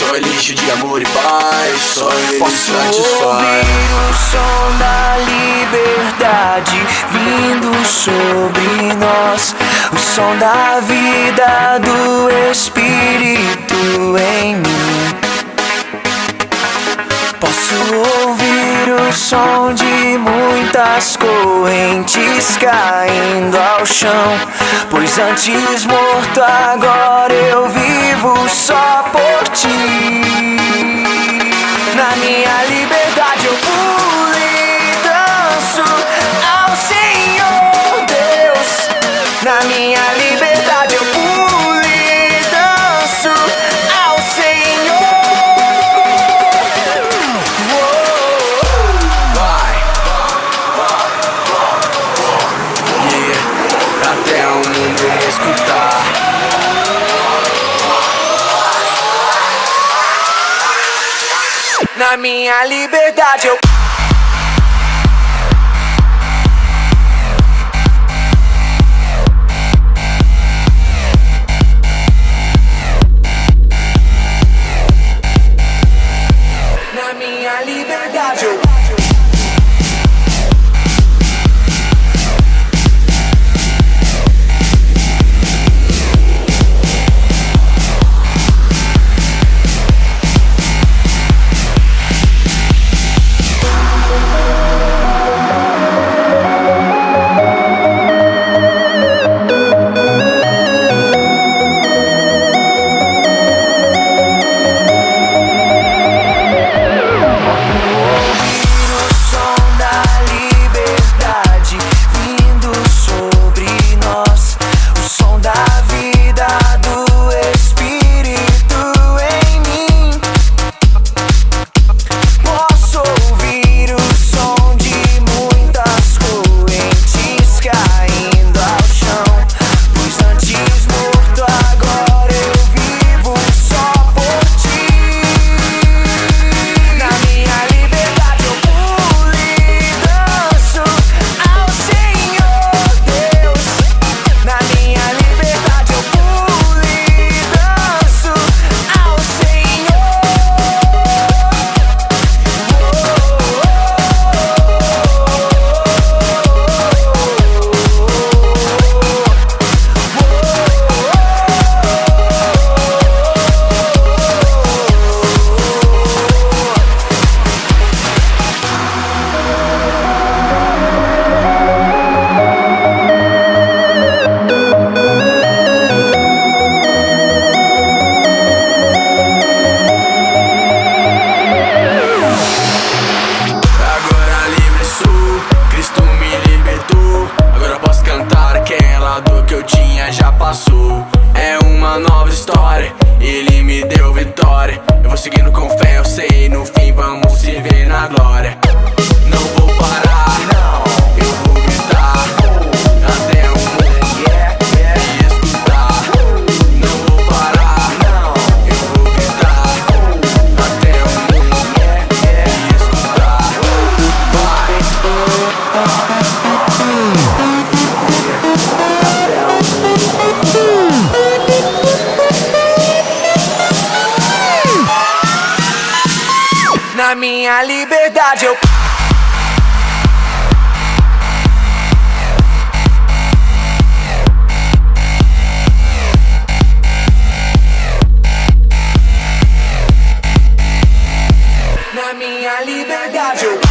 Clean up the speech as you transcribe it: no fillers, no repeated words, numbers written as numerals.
Só lixo de amor e paz, só ele Posso satisfaz. ouvir o som da liberdade vindo sobre nós, o som da vida do Espírito em mim. Posso ouvir o som de muitas correntes caindo ao chão, pois antes morto agora eu vivo só por ti. Na minha liberdade eu pulo e danço ao Senhor Deus. Na minha liberdade eu pulo e danço ao Senhor. Até o mundo me escutar. Na minha liberdade eu Na minha liberdade eu é uma nova história, ele me deu vitória. Eu vou seguindo com fé, eu sei, no fim vamos se ver na glória. Não vou parar, eu vou gritar até o mundo me escutar. Não vou parar, eu vou gritar até o mundo me escutar. Na minha liberdade eu Na minha liberdade eu